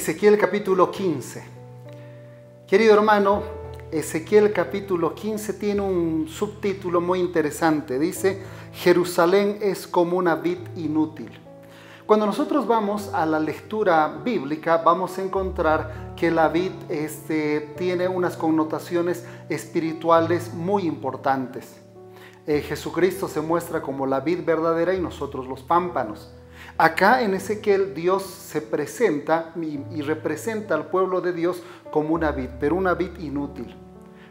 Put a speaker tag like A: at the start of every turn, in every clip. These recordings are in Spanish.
A: Ezequiel capítulo 15. Querido hermano, Ezequiel capítulo 15 tiene un subtítulo muy interesante. Dice, Jerusalén es como una vid inútil. Cuando nosotros vamos a la lectura bíblica, vamos a encontrar que la vid tiene unas connotaciones espirituales muy importantes. Jesucristo se muestra como la vid verdadera y nosotros los pámpanos. Acá en Ezequiel Dios se presenta y representa al pueblo de Dios como una vid, pero una vid inútil.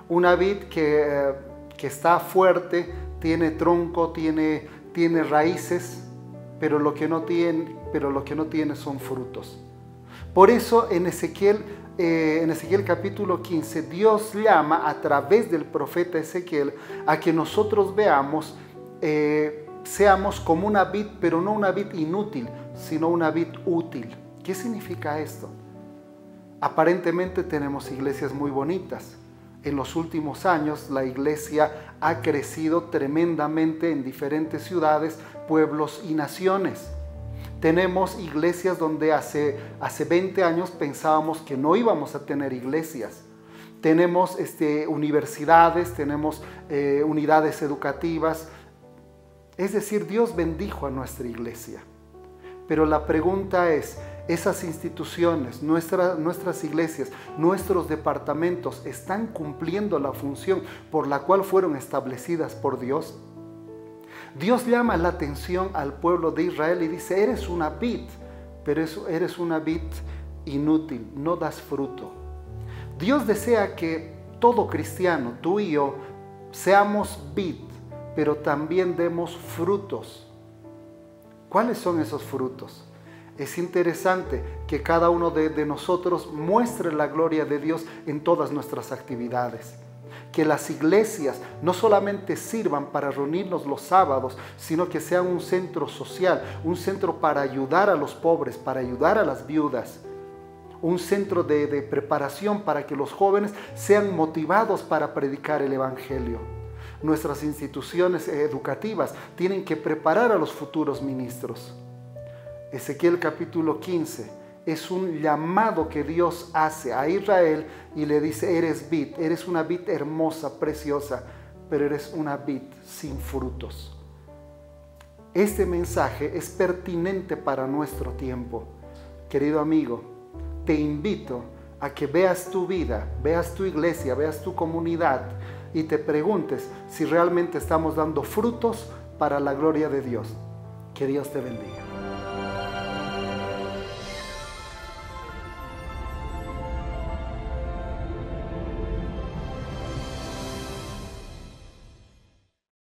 A: Una vid que está fuerte, tiene tronco, tiene raíces, pero lo que no tiene son frutos. Por eso en Ezequiel capítulo 15, Dios llama a través del profeta Ezequiel a que nosotros veamos, seamos como una vid, pero no una vid inútil, sino una vid útil. ¿Qué significa esto? Aparentemente tenemos iglesias muy bonitas. En los últimos años la iglesia ha crecido tremendamente en diferentes ciudades, pueblos y naciones. Tenemos iglesias donde hace 20 años pensábamos que no íbamos a tener iglesias. Tenemos universidades, tenemos unidades educativas. Es decir, Dios bendijo a nuestra iglesia. Pero la pregunta es, ¿esas instituciones, nuestras iglesias, nuestros departamentos están cumpliendo la función por la cual fueron establecidas por Dios? Dios llama la atención al pueblo de Israel y dice, eres una vid, pero eres una vid inútil, no das fruto. Dios desea que todo cristiano, tú y yo, seamos vid, pero también demos frutos. ¿Cuáles son esos frutos? Es interesante que cada uno de nosotros muestre la gloria de Dios en todas nuestras actividades. Que las iglesias no solamente sirvan para reunirnos los sábados, sino que sean un centro social, un centro para ayudar a los pobres, para ayudar a las viudas. Un centro de preparación para que los jóvenes sean motivados para predicar el evangelio. Nuestras instituciones educativas tienen que preparar a los futuros ministros. Ezequiel capítulo 15 es un llamado que Dios hace a Israel y le dice, eres vid, eres una vid hermosa, preciosa, pero eres una vid sin frutos. Este mensaje es pertinente para nuestro tiempo. Querido amigo, te invito a que veas tu vida, veas tu iglesia, veas tu comunidad y te preguntes si realmente estamos dando frutos para la gloria de Dios. Que Dios te bendiga.